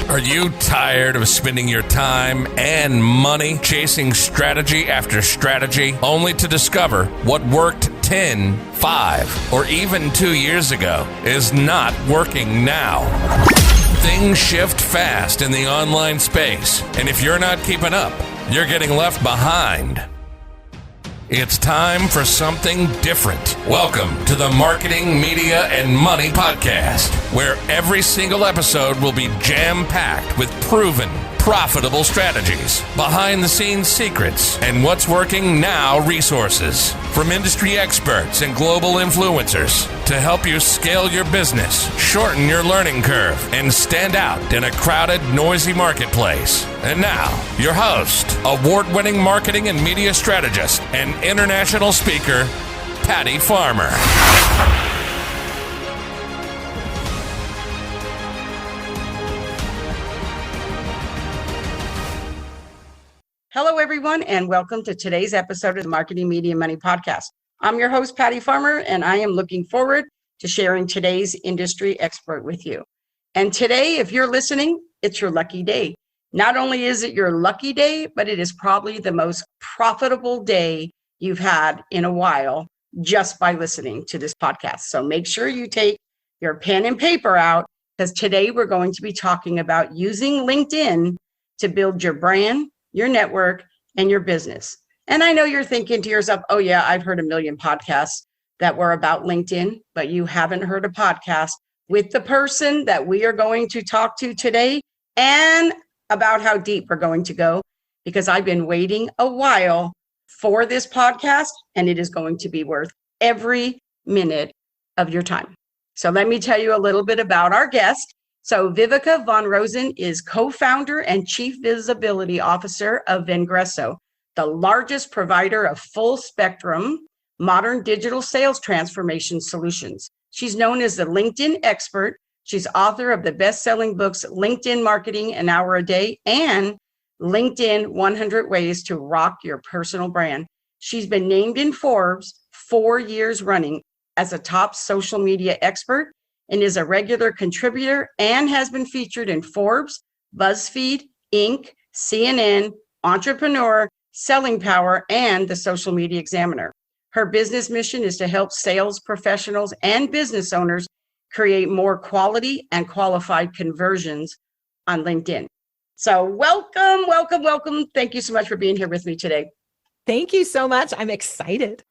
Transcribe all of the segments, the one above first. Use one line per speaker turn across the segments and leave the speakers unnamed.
Are you tired of spending your time and money chasing strategy after strategy only to discover what worked 10, 5, or even 2 years ago is not working now? Things shift fast in the online space, and if you're not keeping up, you're getting left behind. It's time for something different. Welcome to the Marketing, Media, and Money Podcast, where every single episode will be jam-packed with proven, profitable strategies, behind-the-scenes secrets, and what's working now resources from industry experts and global influencers to help you scale your business, shorten your learning curve, and stand out in a crowded, noisy marketplace. And now, your host, award-winning marketing and media strategist, and international speaker, Patty Farmer.
Hello, everyone, and welcome to today's episode of the Marketing, Media, and Money Podcast. I'm your host, Patty Farmer, and I am looking forward to sharing today's industry expert with you. And today, if you're listening, it's your lucky day. Not only is it your lucky day, but it is probably the most profitable day you've had in a while just by listening to this podcast. So make sure you take your pen and paper out, because today we're going to be talking about using LinkedIn to build your brand, your network, and your business. And I know you're thinking to yourself, oh yeah, I've heard a million podcasts that were about LinkedIn, but you haven't heard a podcast with the person that we are going to talk to today and about how deep we're going to go, because I've been waiting a while for this podcast and it is going to be worth every minute of your time. So let me tell you a little bit about our guest. So Viveka von Rosen is co-founder and chief visibility officer of Vengreso, the largest provider of full spectrum modern digital sales transformation solutions. She's known as the LinkedIn expert. She's author of the best-selling books, LinkedIn Marketing An Hour a Day and LinkedIn 100 Ways to Rock Your Personal Brand. She's been named in Forbes 4 years running as a top social media expert and is a regular contributor and has been featured in Forbes, BuzzFeed, Inc., CNN, Entrepreneur, Selling Power, and the Social Media Examiner. Her business mission is to help sales professionals and business owners create more quality and qualified conversions on LinkedIn. So welcome. Thank you so much for being here with me today.
Thank you so much. I'm excited.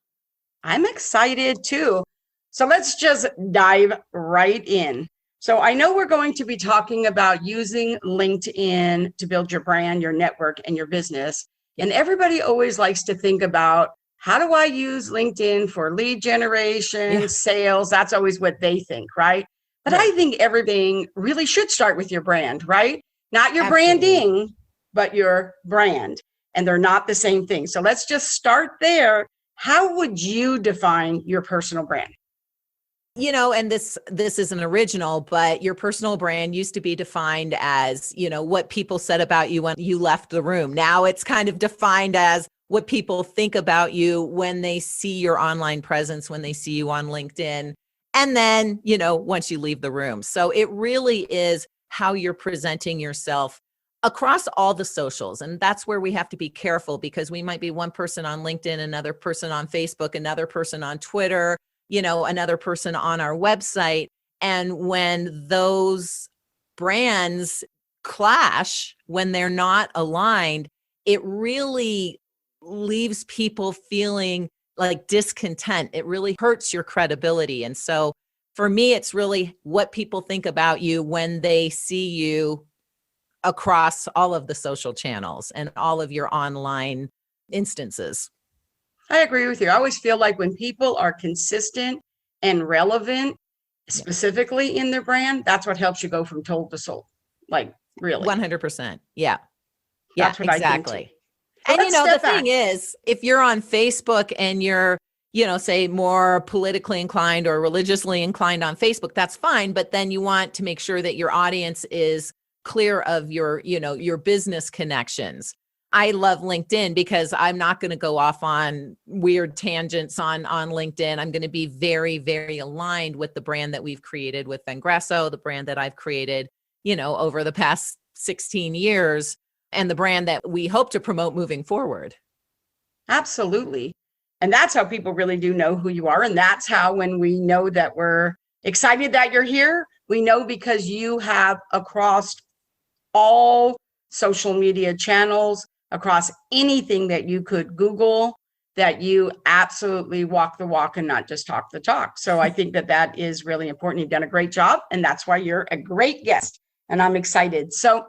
I'm excited too. So let's just dive right in. So I know we're going to be talking about using LinkedIn to build your brand, your network, and your business. And everybody always likes to think about, how do I use LinkedIn for lead generation, sales? That's always what they think, right? But I think everything really should start with your brand, right? Not your branding, but your brand. And they're not the same thing. So let's just start there. How would you define your personal brand?
You know, and this isn't original, but your personal brand used to be defined as, what people said about you when you left the room. Now it's kind of defined as what people think about you when they see your online presence, when they see you on LinkedIn, and then, once you leave the room. So it really is how you're presenting yourself across all the socials. And that's where we have to be careful, because we might be one person on LinkedIn, another person on Facebook, another person on Twitter, another person on our website. And when those brands clash, when they're not aligned, it really leaves people feeling like discontent. It really hurts your credibility. And so for me, it's really what people think about you when they see you across all of the social channels and all of your online instances.
I agree with you. I always feel like when people are consistent and relevant, specifically in their brand, that's what helps you go from told to sold. Like, really.
100%. Yeah.
That's what
exactly.
I think too.
And the thing is, if you're on Facebook and you're, say more politically inclined or religiously inclined on Facebook, that's fine. But then you want to make sure that your audience is clear of your, your business connections. I love LinkedIn because I'm not going to go off on weird tangents on LinkedIn. I'm going to be very, very aligned with the brand that we've created with Vengreso, the brand that I've created, over the past 16 years and the brand that we hope to promote moving forward.
Absolutely. And that's how people really do know who you are. And that's how, when we know that we're excited that you're here, we know because you have across all social media channels, across anything that you could Google, that you absolutely walk the walk and not just talk the talk. So I think that that is really important. You've done a great job, and that's why you're a great guest. And I'm excited. So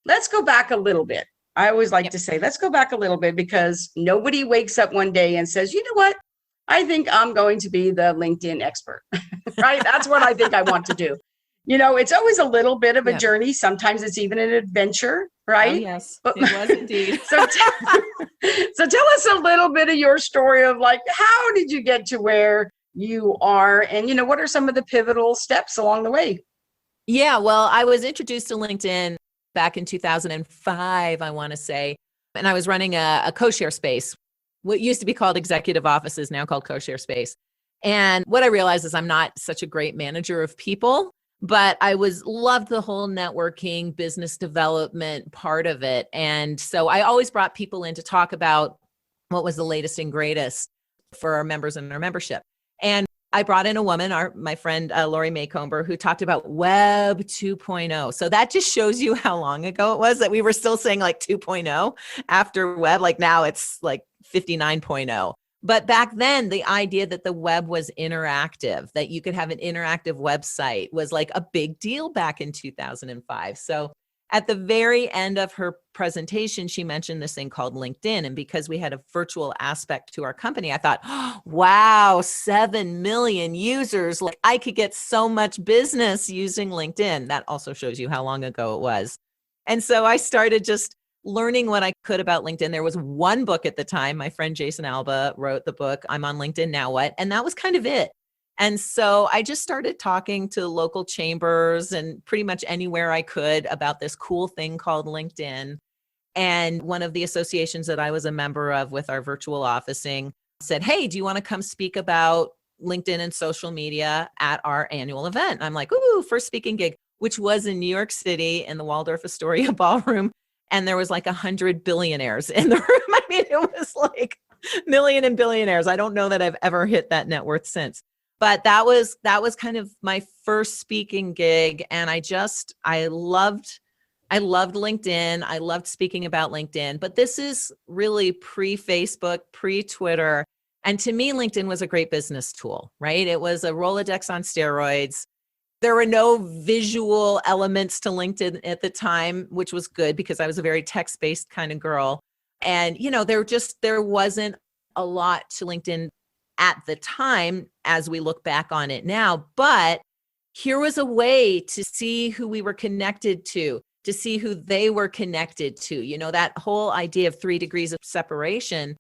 let's go back a little bit. I always like to say, let's go back a little bit, because nobody wakes up one day and says, you know what? I think I'm going to be the LinkedIn expert, right? That's what I think I want to do. You know, it's always a little bit of a journey. Sometimes it's even an adventure, right?
Oh, yes, it was indeed.
So tell us a little bit of your story of, like, how did you get to where you are? And, you know, what are some of the pivotal steps along the way?
Yeah, well, I was introduced to LinkedIn back in 2005, I want to say, and I was running a co-share space, what used to be called executive offices, now called co-share space. And what I realized is I'm not such a great manager of people, but I loved the whole networking, business development part of it. And so I always brought people in to talk about what was the latest and greatest for our members and our membership. And I brought in a woman, my friend, Lori Maycomber, who talked about Web 2.0. So that just shows you how long ago it was that we were still saying like 2.0 after web. Like now it's like 59.0. But back then, the idea that the web was interactive, that you could have an interactive website, was like a big deal back in 2005. So at the very end of her presentation, she mentioned this thing called LinkedIn. And because we had a virtual aspect to our company, I thought, oh, wow, 7 million users. Like, I could get so much business using LinkedIn. That also shows you how long ago it was. And so I started just learning what I could about LinkedIn. There was one book at the time. My friend Jason Alba wrote the book, I'm on LinkedIn Now What? And that was kind of it. And so I just started talking to local chambers and pretty much anywhere I could about this cool thing called LinkedIn. And one of the associations that I was a member of with our virtual officing said, hey, do you want to come speak about LinkedIn and social media at our annual event? And I'm like, ooh, first speaking gig, which was in New York City in the Waldorf Astoria Ballroom. And there was like 100 billionaires in the room. I mean, it was like million and billionaires. I don't know that I've ever hit that net worth since. But that was kind of my first speaking gig. And I loved LinkedIn. I loved speaking about LinkedIn. But this is really pre-Facebook, pre-Twitter. And to me, LinkedIn was a great business tool, right? It was a Rolodex on steroids. There were no visual elements to LinkedIn at the time, which was good because I was a very text-based kind of girl. And, you know, there wasn't a lot to LinkedIn at the time as we look back on it now. But here was a way to see who we were connected to see who they were connected to. You know, that whole idea of 3 degrees of separation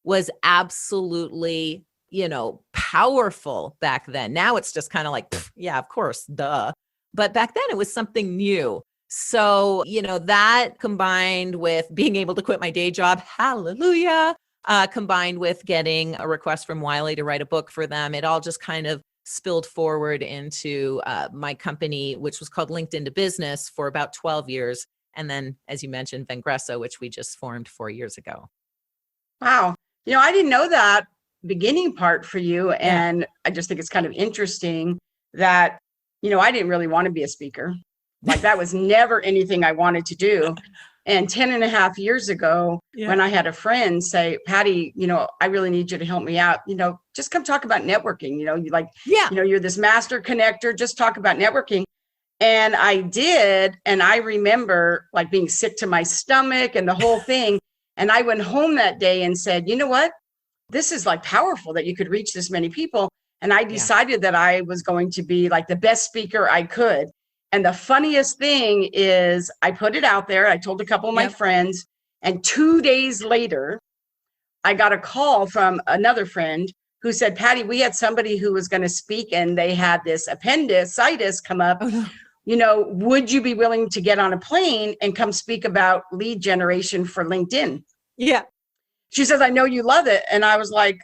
was absolutely, you know, powerful back then. Now it's just kind of like, yeah, of course, duh. But back then it was something new. So, you know, that combined with being able to quit my day job, hallelujah, combined with getting a request from Wiley to write a book for them, it all just kind of spilled forward into my company, which was called LinkedIn to Business for about 12 years. And then, as you mentioned, Vengreso, which we just formed 4 years ago.
Wow. You know, I didn't know that beginning part for you. And I just think it's kind of interesting that, you know, I didn't really want to be a speaker. Like, that was never anything I wanted to do. And 10.5 years ago, when I had a friend say, Patty, you know, I really need you to help me out. You know, just come talk about networking. You know, you know, you're this master connector, just talk about networking. And I did. And I remember like being sick to my stomach and the whole thing. And I went home that day and said, you know what? This is like powerful that you could reach this many people. And I decided that I was going to be like the best speaker I could. And the funniest thing is I put it out there. I told a couple of my friends, and 2 days later, I got a call from another friend who said, Patty, we had somebody who was going to speak and they had this appendicitis come up. Oh, no. You know, would you be willing to get on a plane and come speak about lead generation for LinkedIn? Yeah. She says, I know you love it. And I was like,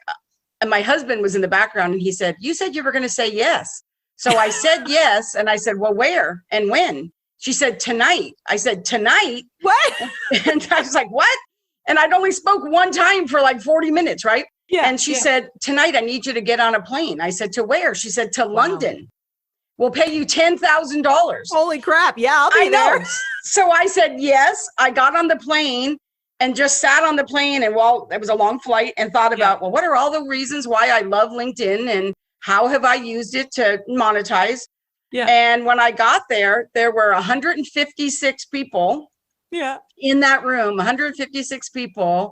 and my husband was in the background and he said, you said you were going to say yes. So I said yes. And I said, well, where and when? She said, tonight. I said, tonight?
What?
And I was like, what? And I'd only spoke one time for like 40 minutes, right?
Yeah.
And she said, tonight, I need you to get on a plane. I said, to where? She said, to London. We'll pay you $10,000.
Holy crap. Yeah, I'll be there.
So I said, yes. I got on the plane and just sat on the plane. And while it was a long flight and thought about, well, what are all the reasons why I love LinkedIn and how have I used it to monetize?
Yeah.
And when I got there, there were 156 people in that room, 156 people.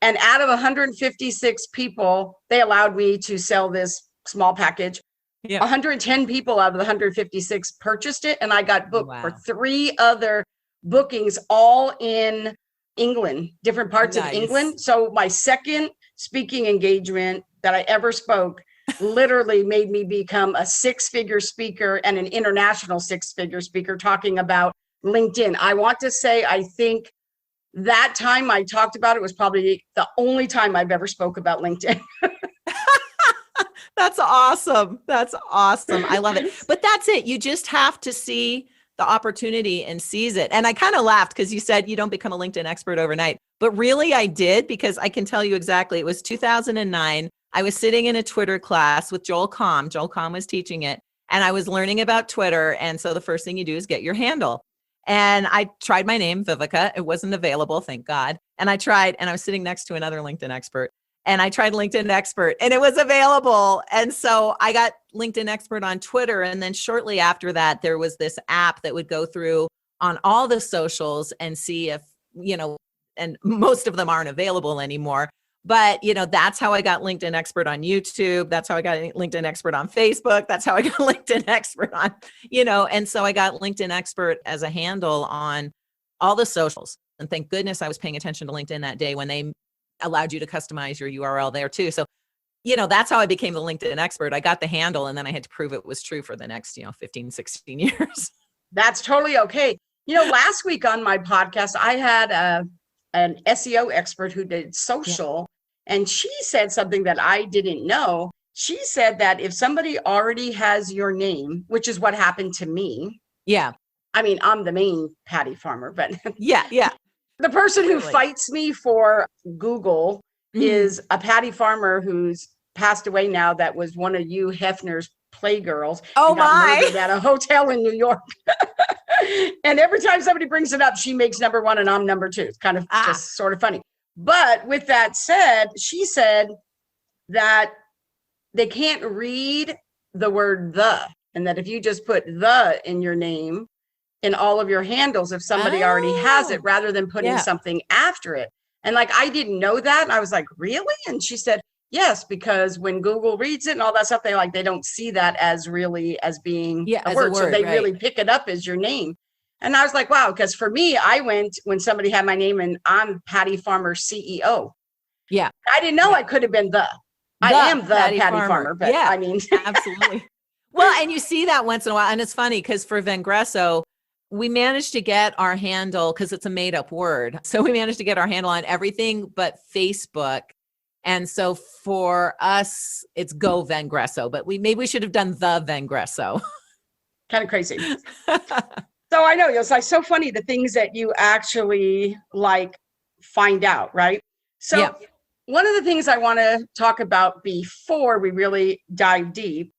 And out of 156 people, they allowed me to sell this small package. 110 people out of the 156 purchased it. And I got booked for 3 other bookings, all in England, different parts of England. So my second speaking engagement that I ever spoke literally made me become a 6-figure speaker and an international 6-figure speaker talking about LinkedIn. I want to say, I think that time I talked about it was probably the only time I've ever spoke about LinkedIn.
That's awesome. That's awesome. I love it. But that's it. You just have to see the opportunity and seize it. And I kind of laughed because you said you don't become a LinkedIn expert overnight, but really I did, because I can tell you exactly. It was 2009. I was sitting in a Twitter class with Joel Comm. Joel Comm was teaching it, and I was learning about Twitter. And so the first thing you do is get your handle. And I tried my name, Viveka. It wasn't available, thank God. And I tried, and I was sitting next to another LinkedIn expert. And I tried LinkedIn expert and it was available. And so I got LinkedIn expert on Twitter. And then shortly after that, there was this app that would go through on all the socials and see if, and most of them aren't available anymore. But, that's how I got LinkedIn expert on YouTube. That's how I got LinkedIn expert on Facebook. That's how I got LinkedIn expert on, and so I got LinkedIn expert as a handle on all the socials. And thank goodness I was paying attention to LinkedIn that day when they allowed you to customize your URL there too. So, that's how I became the LinkedIn expert. I got the handle and then I had to prove it was true for the next, 15, 16 years.
That's totally okay. Last week on my podcast, I had an SEO expert who did social, and she said something that I didn't know. She said that if somebody already has your name, which is what happened to me. Yeah. I mean, I'm the main Patty Farmer, but
yeah.
The person who fights me for Google is a Patty Farmer who's passed away now. That was one of Hugh Hefner's playgirls.
Oh my!
Murdered at a hotel in New York. And every time somebody brings it up, she makes number 1 and I'm number 2. It's kind of just sort of funny. But with that said, she said that they can't read the word the, and that if you just put the in your name, in all of your handles, if somebody already has it, rather than putting something after it. And I didn't know that. And I was like, really? And she said, yes, because when Google reads it and all that stuff, they don't see that as really as being a word. So they really pick it up as your name. And I was like, wow, because for me, I went when somebody had my name and I'm Patty Farmer CEO. Yeah. I didn't know I could have been I am the Patty Farmer, but I mean.
Absolutely. Well, and you see that once in a while. And it's funny because for Vengreso, we managed to get our handle, because it's a made up word. So we managed to get our handle on everything but Facebook. And so for us, it's Go Vengreso, but maybe we should have done the Vengreso.
Kind of crazy. So I know it's so funny, the things that you actually find out, right? So one of the things I want to talk about before we really dive deep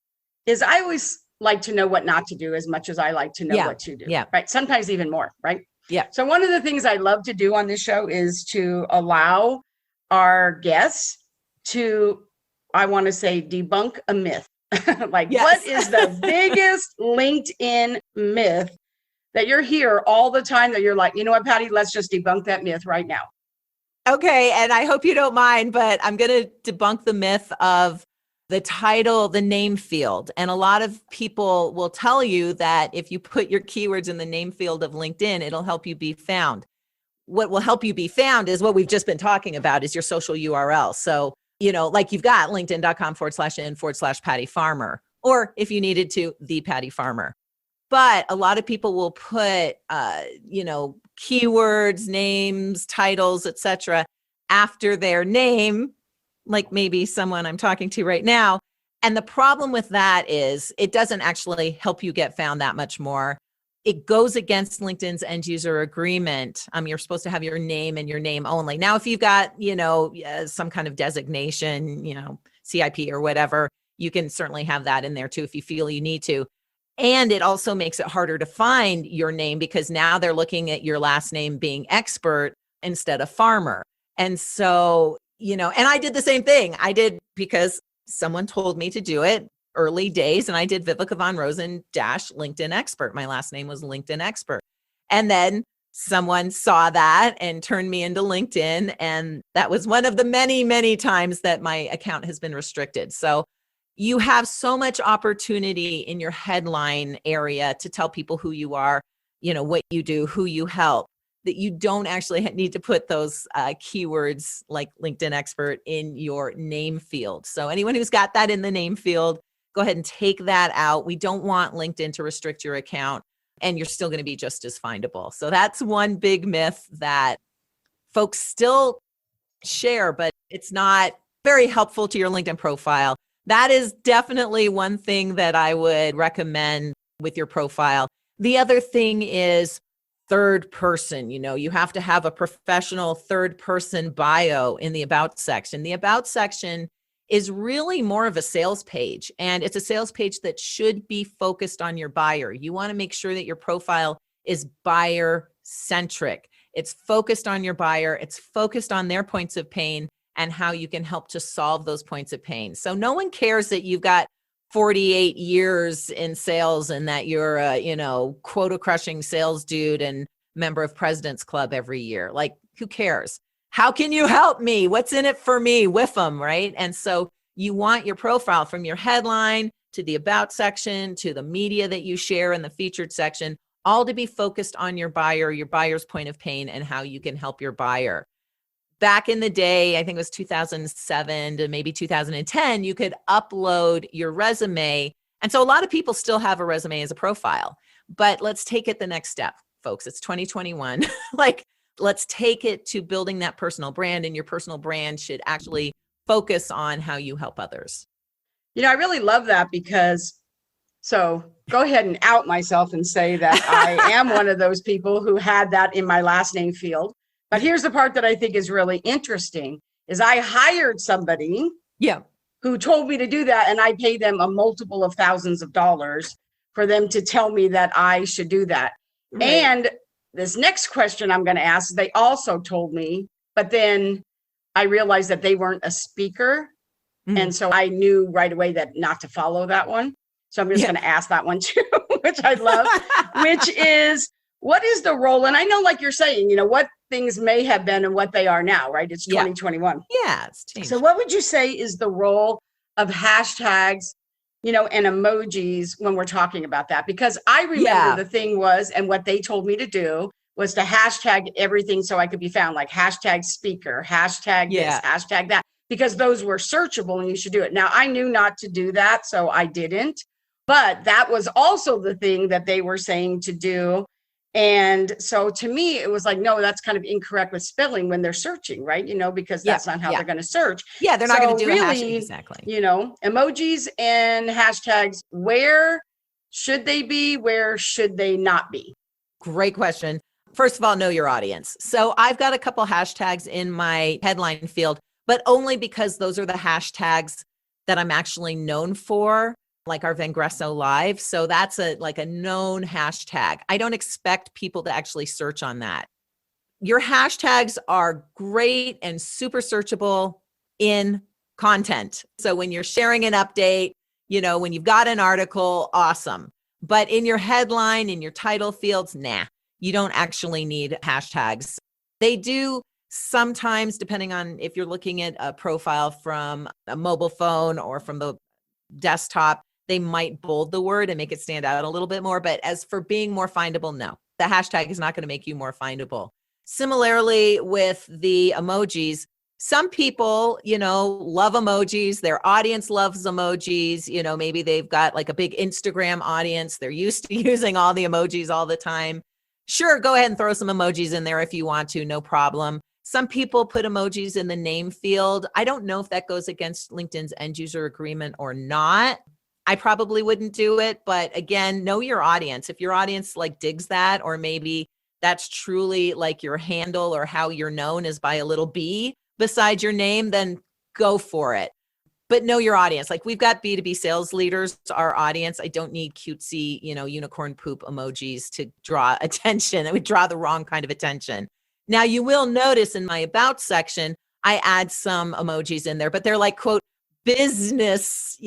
is I always like to know what not to do as much as I like to know what to do. Right. Sometimes even more. Right. Yeah. So one of the things I love to do on this show is to allow our guests to, I want to say, debunk a myth. What is the biggest LinkedIn myth that you're here all the time that you're like, you know what, Patty, let's just debunk that myth right now.
Okay. And I hope you don't mind, but I'm going to debunk the myth of the title, the name field. And a lot of people will tell you that if you put your keywords in the name field of LinkedIn, it'll help you be found. What will help you be found is what we've just been talking about, is your social URL. So, you've got linkedin.com/in/Patty Farmer, or if you needed to, the Patty Farmer. But a lot of people will put, keywords, names, titles, etc., after their name, like maybe someone I'm talking to right now. And the problem with that is it doesn't actually help you get found that much more. it goes against LinkedIn's end user agreement. You're supposed to have your name and your name only. Now, if you've got, some kind of designation, CIP or whatever, you can certainly have that in there too if you feel you need to. And it also makes it harder to find your name because now they're looking at your last name being expert instead of farmer. And so, and I did the same thing. I did because someone told me to do it early days, and I did Viveka von Rosen - LinkedIn expert. My last name was LinkedIn expert. And then someone saw that and turned me into LinkedIn. And that was one of the many, many times that my account has been restricted. So you have so much opportunity in your headline area to tell people who you are, what you do, who you help, that you don't actually need to put those keywords like LinkedIn expert in your name field. So anyone who's got that in the name field, go ahead and take that out. We don't want LinkedIn to restrict your account, and you're still going to be just as findable. So that's one big myth that folks still share, but it's not very helpful to your LinkedIn profile. That is definitely one thing that I would recommend with your profile. The other thing is third person. You have to have a professional third person bio in the about section. The about section is really more of a sales page, and it's a sales page that should be focused on your buyer. You want to make sure that your profile is buyer centric. It's focused on your buyer. It's focused on their points of pain and how you can help to solve those points of pain. So no one cares that you've got 48 years in sales and that you're a, quota crushing sales dude and member of President's Club every year. Like, who cares? How can you help me? What's in it for me? With them, right? And so you want your profile from your headline to the about section to the media that you share in the featured section, all to be focused on your buyer's point of pain and how you can help your buyer. Back in the day, I think it was 2007 to maybe 2010, you could upload your resume. And so a lot of people still have a resume as a profile, but let's take it the next step, folks. It's 2021. Let's take it to building that personal brand, and your personal brand should actually focus on how you help others.
I really love that because, so go ahead and out myself and say that I am one of those people who had that in my last name field. But here's the part that I think is really interesting is I hired somebody who told me to do that, and I paid them a multiple of thousands of dollars for them to tell me that I should do that. Right. And this next question I'm going to ask, they also told me, but then I realized that they weren't a speaker. Mm-hmm. And so I knew right away that not to follow that one. So I'm just going to ask that one too, which I love, which is, what is the role? And I know, like you're saying, what things may have been and what they are now, right? It's 2021.
Yeah, it's changed.
So what would you say is the role of hashtags, and emojis when we're talking about that? Because I remember the thing was, and what they told me to do was to hashtag everything so I could be found, like hashtag speaker, hashtag this, hashtag that, because those were searchable and you should do it. Now, I knew not to do that, so I didn't. But that was also the thing that they were saying to do. And so to me, it was like, no, that's kind of incorrect with spelling when they're searching, right? Because that's not how they're going to search.
Yeah, they're not going to do really, a hashtag. Exactly.
Emojis and hashtags, where should they be? Where should they not be?
Great question. First of all, know your audience. So I've got a couple hashtags in my headline field, but only because those are the hashtags that I'm actually known for, like our Vengreso Live. So that's a known hashtag. I don't expect people to actually search on that. Your hashtags are great and super searchable in content. So when you're sharing an update, when you've got an article, awesome. But in your headline, in your title fields, you don't actually need hashtags. They do sometimes, depending on if you're looking at a profile from a mobile phone or from the desktop, they might bold the word and make it stand out a little bit more. But as for being more findable, no, the hashtag is not going to make you more findable. Similarly with the emojis, some people, love emojis. Their audience loves emojis. Maybe they've got like a big Instagram audience. They're used to using all the emojis all the time. Sure, go ahead and throw some emojis in there if you want to, no problem. Some people put emojis in the name field. I don't know if that goes against LinkedIn's end user agreement or not. I probably wouldn't do it. But again, know your audience. If your audience like digs that, or maybe that's truly like your handle or how you're known is by a little B beside your name, then go for it. But know your audience. Like we've got B2B sales leaders, our audience. I don't need cutesy, unicorn poop emojis to draw attention. It would draw the wrong kind of attention. Now you will notice in my about section, I add some emojis in there, but they're like, quote, business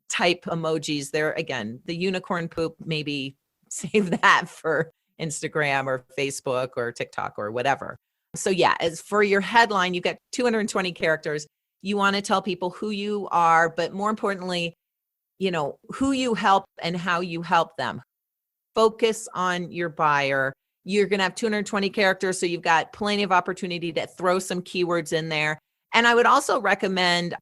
type emojis. They're, again, the unicorn poop, maybe save that for Instagram or Facebook or TikTok or whatever. So yeah, as for your headline, you've got 220 characters. You want to tell people who you are, but more importantly, who you help and how you help them. Focus on your buyer. You're going to have 220 characters, so you've got plenty of opportunity to throw some keywords in there. And I would also recommend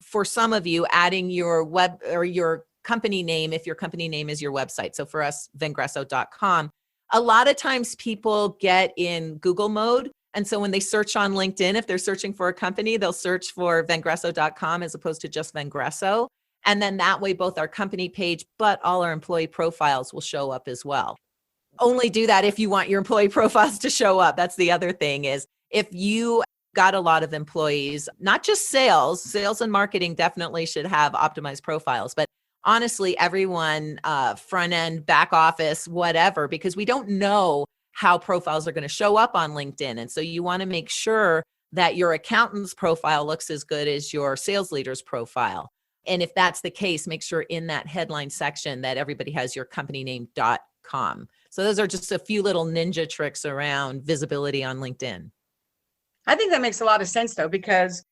for some of you adding your web or your company name if your company name is your website. So for us, vengreso.com. A lot of times people get in Google mode. And so when they search on LinkedIn, if they're searching for a company, they'll search for vengreso.com as opposed to just Vengreso. And then that way, both our company page, but all our employee profiles will show up as well. Only do that if you want your employee profiles to show up. That's the other thing is if you got a lot of employees, not just sales and marketing definitely should have optimized profiles, but honestly, everyone, front end, back office, whatever, because we don't know how profiles are going to show up on LinkedIn. And so you want to make sure that your accountant's profile looks as good as your sales leader's profile. And if that's the case, make sure in that headline section that everybody has your companyname.com. So those are just a few little ninja tricks around visibility on LinkedIn.
I think that makes a lot of sense though, because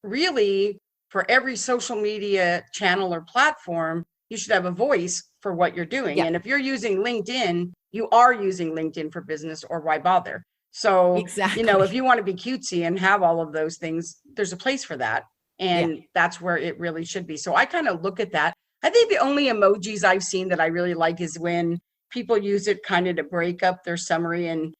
really for every social media channel or platform, you should have a voice for what you're doing.
Yeah.
And if you're using LinkedIn, you are using LinkedIn for business, or why bother? So,
Exactly.
if you want to be cutesy and have all of those things, there's a place for that. And that's where it really should be. So I kind of look at that. I think the only emojis I've seen that I really like is when people use it kind of to break up their summary and,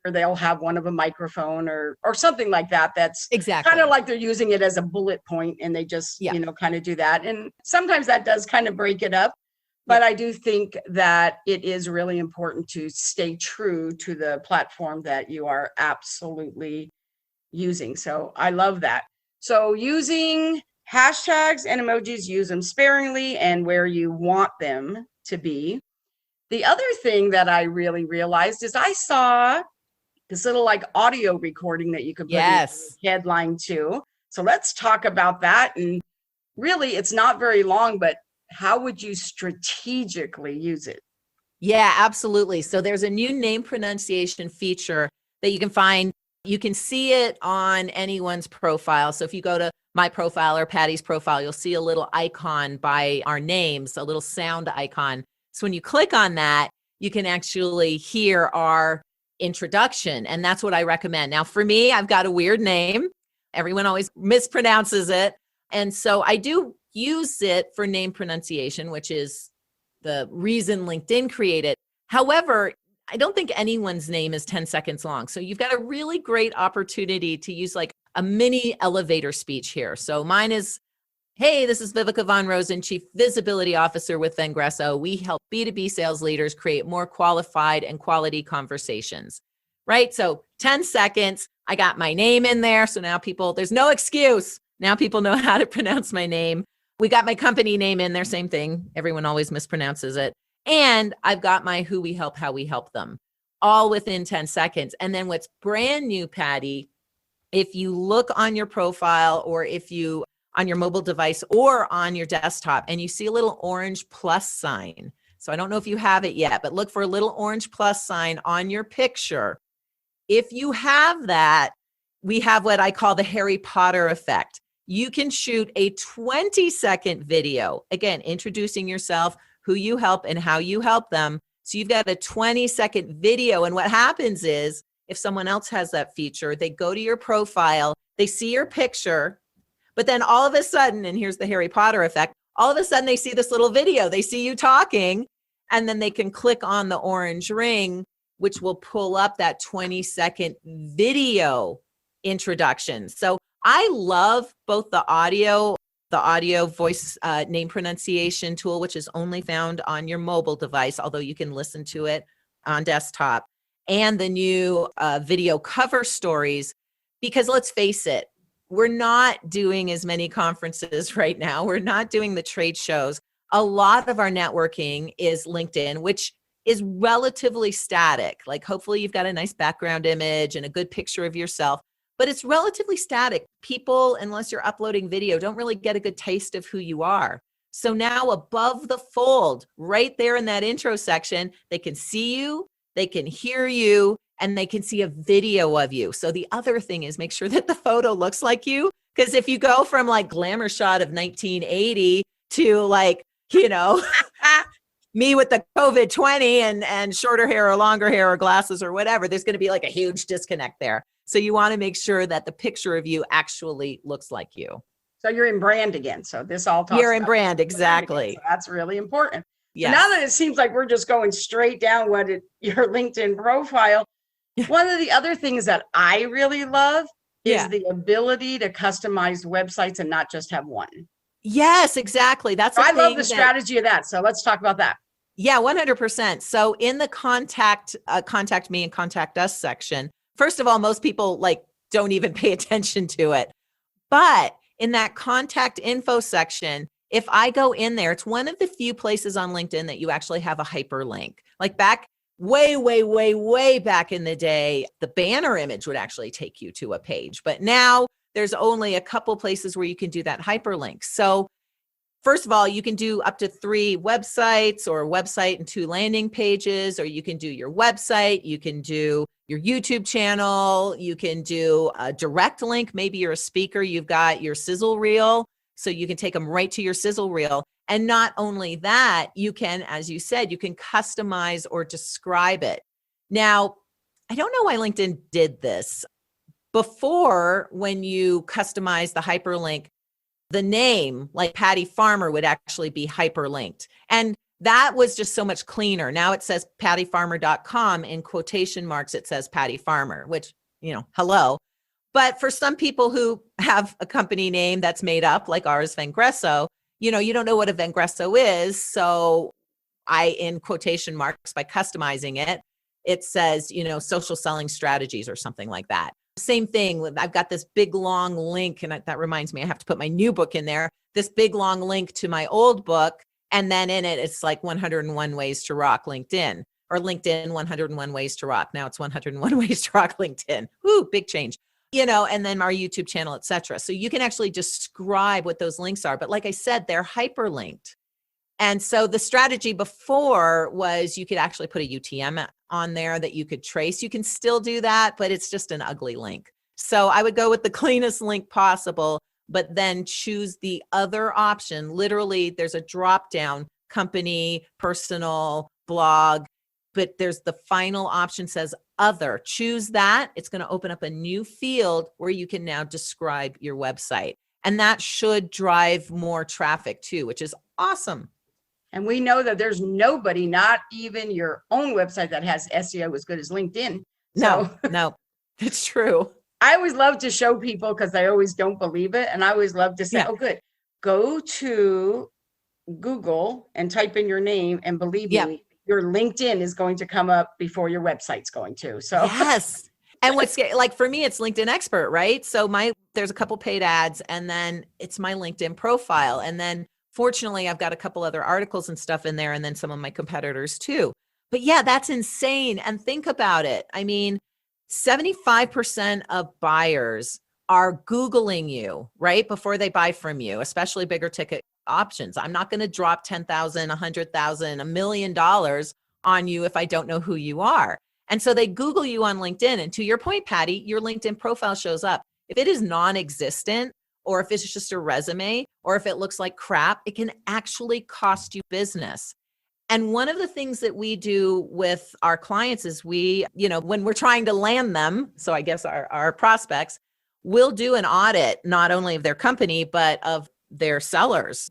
or they'll have one of a microphone or something like that. That's
exactly
kind of like they're using it as a bullet point and they just, kind of do that. And sometimes that does kind of break it up. But I do think that it is really important to stay true to the platform that you are absolutely using. So I love that. So using hashtags and emojis, use them sparingly and where you want them to be. The other thing that I really realized is I saw this little like audio recording that you could put in the headline too. So let's talk about that. And really, it's not very long, but how would you strategically use it?
Yeah, absolutely. So there's a new name pronunciation feature that you can find. You can see it on anyone's profile. So if you go to my profile or Patty's profile, you'll see a little icon by our names, a little sound icon. So when you click on that, you can actually hear our introduction. And that's what I recommend. Now, for me, I've got a weird name. Everyone always mispronounces it. And so I do use it for name pronunciation, which is the reason LinkedIn created. However, I don't think anyone's name is 10 seconds long. So you've got a really great opportunity to use like a mini elevator speech here. So mine is, hey, this is Viveka von Rosen, Chief Visibility Officer with Vengreso. We help B2B sales leaders create more qualified and quality conversations, right? So 10 seconds, I got my name in there. So now there's no excuse. Now people know how to pronounce my name. We got my company name in there, same thing. Everyone always mispronounces it. And I've got my who we help, how we help them, all within 10 seconds. And then what's brand new, Patty, if you look on your profile or if you on your mobile device or on your desktop and you see a little orange plus sign. So I don't know if you have it yet, but look for a little orange plus sign on your picture. If you have that, we have what I call the Harry Potter effect. You can shoot a 20-second video, again, introducing yourself, who you help and how you help them. So you've got a 20-second video. And what happens is if someone else has that feature, they go to your profile, they see your picture, but then all of a sudden, and here's the Harry Potter effect, all of a sudden they see this little video, they see you talking, and then they can click on the orange ring, which will pull up that 20-second video introduction. So I love both the audio, the audio voice name pronunciation tool, which is only found on your mobile device, although you can listen to it on desktop, and the new video cover stories. Because let's face it, we're not doing as many conferences right now. We're not doing the trade shows. A lot of our networking is LinkedIn, which is relatively static. Like hopefully you've got a nice background image and a good picture of yourself, but it's relatively static. People, unless you're uploading video, don't really get a good taste of who you are. So now above the fold, right there in that intro section, they can see you, they can hear you, and they can see a video of you. So the other thing is make sure that the photo looks like you. Because if you go from like glamour shot of 1980 to like, you know, me with the COVID-20 and shorter hair or longer hair or glasses or whatever, there's going to be like a huge disconnect there. So you want to make sure that the picture of you actually looks like you.
So you're in brand again. So this all talks
You're in
about
brand, exactly.
So that's really important.
Yes.
Now that it seems like we're just going straight down your LinkedIn profile, one of the other things that I really love is the ability to customize websites and not just have one.
Yes, exactly. That's
I love the strategy of that. So let's talk about that.
Yeah, 100%. So in the contact me and contact us section, first of all, most people like don't even pay attention to it. But in that contact info section, if I go in there, it's one of the few places on LinkedIn that you actually have a hyperlink. Like back way back in the day, the banner image would actually take you to a page. But now there's only a couple places where you can do that hyperlink. So first of all, you can do up to 3 websites or a website and 2 landing pages, or you can do your website, you can do your YouTube channel, you can do a direct link. Maybe you're a speaker, you've got your sizzle reel, so you can take them right to your sizzle reel. And not only that, you can, as you said, you can customize or describe it. Now, I don't know why LinkedIn did this. Before, when you customize the hyperlink, the name, like Patty Farmer, would actually be hyperlinked. And that was just so much cleaner. Now it says pattyfarmer.com, in quotation marks, it says Patty Farmer, which, you know, hello. But for some people who have a company name that's made up, like ours, Vengreso, you know, you don't know what a Vengreso is. So in quotation marks, by customizing it, it says, you know, social selling strategies or something like that. Same thing. I've got this big long link, and that reminds me, I have to put my new book in there, this big long link to my old book. And then in it, it's like 101 ways to rock LinkedIn, or LinkedIn 101 ways to rock. Now it's 101 ways to rock LinkedIn. Woo, big change. You know, and then our YouTube channel, et cetera. So you can actually describe what those links are. But like I said, they're hyperlinked. And so the strategy before was you could actually put a UTM on there that you could trace. You can still do that, but it's just an ugly link. So I would go with the cleanest link possible, but then choose the other option. Literally, there's a drop down: company, personal, blog, but there's the final option says other. Choose that. It's going to open up a new field where you can now describe your website. And that should drive more traffic too, which is awesome.
And we know that there's nobody, not even your own website, that has SEO as good as LinkedIn.
No, it's true.
I always love to show people, because they always don't believe it. And I always love to say, oh, good, go to Google and type in your name, and believe me, your LinkedIn is going to come up before your website's going to. So
yes. And what's like, for me, it's LinkedIn Expert, right? So there's a couple paid ads, and then it's my LinkedIn profile. And then fortunately, I've got a couple other articles and stuff in there, and then some of my competitors too. But yeah, that's insane. And think about it. I mean, 75% of buyers are Googling you right before they buy from you, especially bigger ticket options. I'm not going to drop $10,000, $100,000, $1 million on you if I don't know who you are. And so they Google you on LinkedIn. And to your point, Patty, your LinkedIn profile shows up. If it is non-existent, or if it's just a resume, or if it looks like crap, it can actually cost you business. And one of the things that we do with our clients is when we're trying to land them, so I guess our prospects, we'll do an audit, not only of their company, but of their sellers.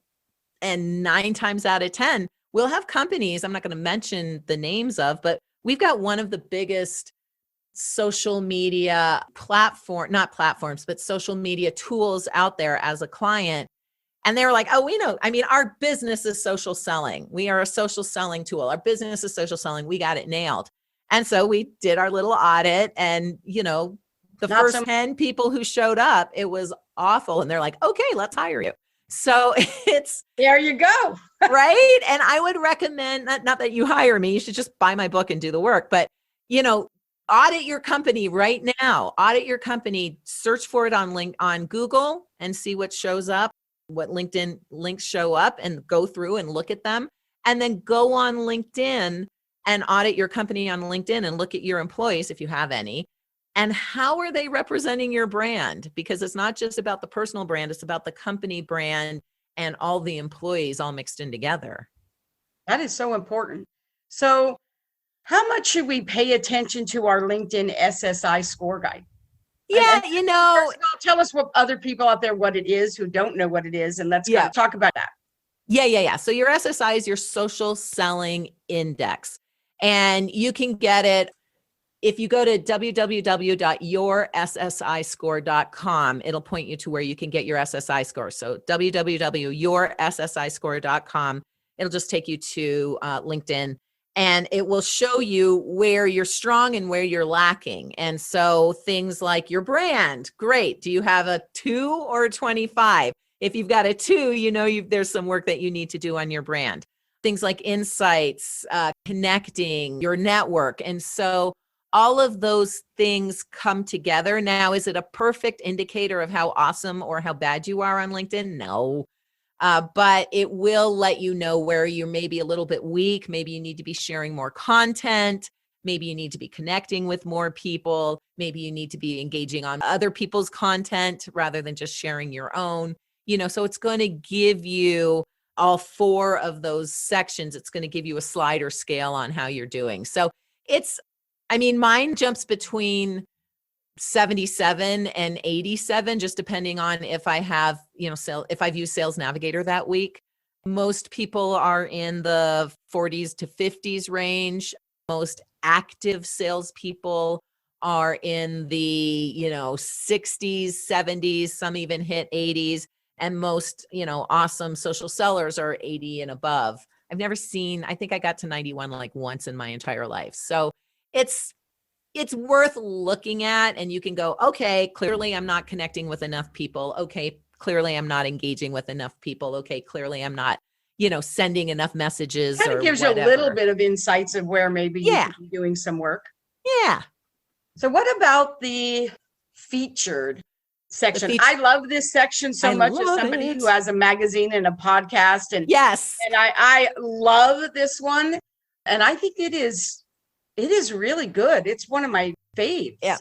And 9 times out of 10, we'll have companies, I'm not going to mention the names of, but we've got one of the biggest social media social media tools out there as a client. And they were like, oh, we know. I mean, our business is social selling. We are a social selling tool. Our business is social selling. We got it nailed. And so we did our little audit, and, the
Not
first
so-
10 people who showed up, it was awful. And they're like, okay, let's hire you. So it's
There you go.
right. And I would recommend, not that you hire me, you should just buy my book and do the work, but, audit your company right now. Audit your company, search for it on Google and see what shows up, what LinkedIn links show up, and go through and look at them. And then go on LinkedIn and audit your company on LinkedIn and look at your employees, if you have any, and how are they representing your brand? Because it's not just about the personal brand, it's about the company brand and all the employees all mixed in together.
That is so important. So how much should we pay attention to our LinkedIn SSI score guide?
Yeah,
First of all, tell us what other people out there, what it is who don't know what it is. And let's kind of talk about that.
Yeah. So your SSI is your social selling index. And you can get it if you go to www.yourssiscore.com. It'll point you to where you can get your SSI score. So www.yourssiscore.com. It'll just take you to LinkedIn, and it will show you where you're strong and where you're lacking. And so things like your brand, great. Do you have a 2 or a 25? If you've got a 2, there's some work that you need to do on your brand. Things like insights, connecting, your network. And so all of those things come together. Now, is it a perfect indicator of how awesome or how bad you are on LinkedIn? No. But it will let you know where you're maybe a little bit weak. Maybe you need to be sharing more content. Maybe you need to be connecting with more people. Maybe you need to be engaging on other people's content rather than just sharing your own. So it's going to give you all 4 of those sections. It's going to give you a slider scale on how you're doing. So mine jumps between 77 and 87, just depending on if I have, if I've used Sales Navigator that week. Most people are in the 40s to 50s range. Most active salespeople are in the, 60s, 70s, some even hit 80s. And most, awesome social sellers are 80 and above. I think I got to 91 like once in my entire life. So it's worth looking at, and you can go, okay, clearly I'm not connecting with enough people. Okay, clearly I'm not engaging with enough people. Okay, clearly I'm not, sending enough messages.
Kind of gives you a little bit of insights of where maybe you could be doing some work.
Yeah.
So what about the featured section? I love this section so much as somebody who has a magazine and a podcast. And
yes.
And I love this one. And I think it is really good. It's one of my faves.
Yeah.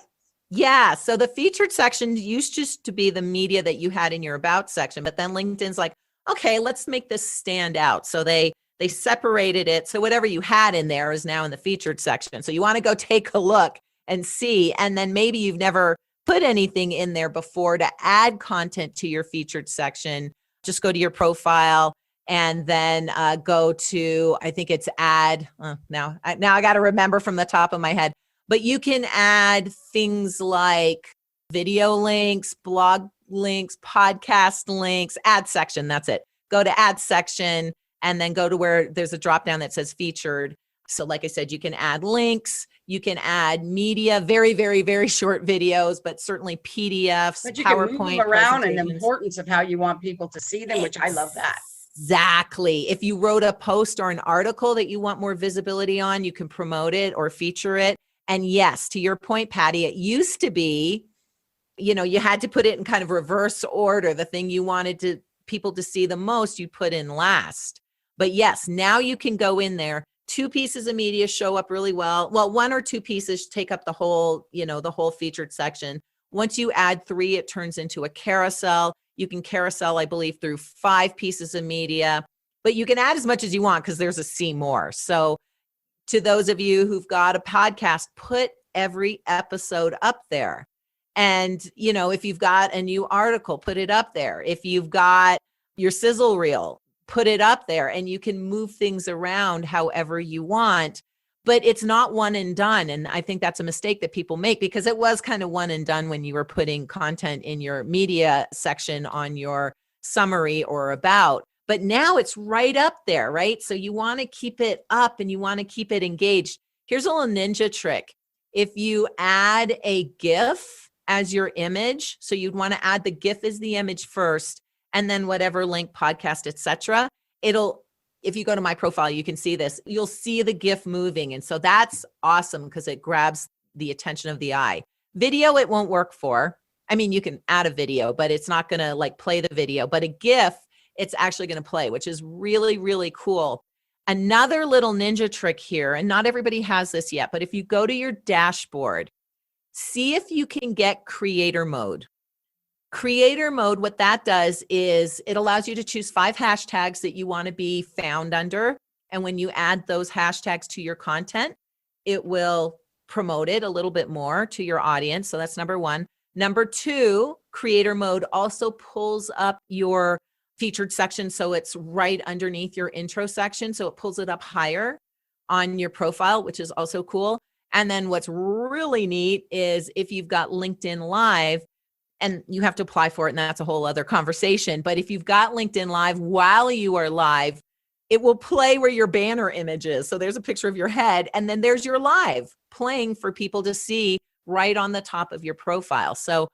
Yeah. So the featured section used just to be the media that you had in your about section, but then LinkedIn's like, okay, let's make this stand out. So they separated it. So whatever you had in there is now in the featured section. So you want to go take a look and see, and then maybe you've never put anything in there before to add content to your featured section. Just go to your profile and then go to, I think it's add. Now I got to remember from the top of my head, but you can add things like video links, blog links, podcast links, ad section. That's it. Go to ad section and then go to where there's a drop down that says featured. So like I said, you can add links, you can add media, very, very, very short videos, but certainly PDFs,
but you
PowerPoint,
can move around and the importance of how you want people to see them, which I love that.
Exactly. If you wrote a post or an article that you want more visibility on, you can promote it or feature it. And yes, to your point, Patty, it used to be, you had to put it in kind of reverse order. The thing you wanted people to see the most, you put in last. But yes, now you can go in there. 2 pieces of media show up really well. Well, 1 or 2 pieces take up the whole featured section. Once you add 3, it turns into a carousel. You can carousel, I believe, through 5 pieces of media, but you can add as much as you want because there's a see more. So to those of you who've got a podcast, put every episode up there. And, if you've got a new article, put it up there. If you've got your sizzle reel, put it up there, and you can move things around however you want, but it's not one and done. And I think that's a mistake that people make, because it was kind of one and done when you were putting content in your media section on your summary or about. But now it's right up there, right? So you want to keep it up and you want to keep it engaged. Here's a little ninja trick. If you add a GIF as your image, so you'd want to add the GIF as the image first, and then whatever link, podcast, etc. If you go to my profile, you can see this. You'll see the GIF moving. And so that's awesome because it grabs the attention of the eye. Video, it won't work for. I mean, you can add a video, but it's not going to like play the video. But a GIF, it's actually going to play, which is really, really cool. Another little ninja trick here, and not everybody has this yet, but if you go to your dashboard, see if you can get creator mode. Creator mode, what that does is it allows you to choose 5 hashtags that you want to be found under. And when you add those hashtags to your content, it will promote it a little bit more to your audience. So that's number 1. Number 2, creator mode also pulls up your featured section. So it's right underneath your intro section. So it pulls it up higher on your profile, which is also cool. And then what's really neat is if you've got LinkedIn Live, and you have to apply for it, and that's a whole other conversation. But if you've got LinkedIn Live while you are live, it will play where your banner image is. So there's a picture of your head, and then there's your live playing for people to see right on the top of your profile. So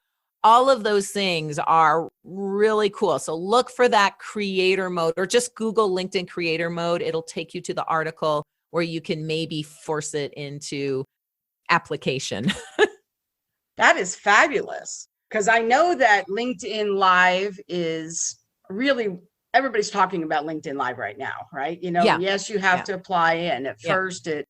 all of those things are really cool. So look for that creator mode, or just Google LinkedIn creator mode. It'll take you to the article where you can maybe force it into application.
That is fabulous. Because I know that LinkedIn Live is really, everybody's talking about LinkedIn Live right now, right? You know, yes, you have to apply in. At first, it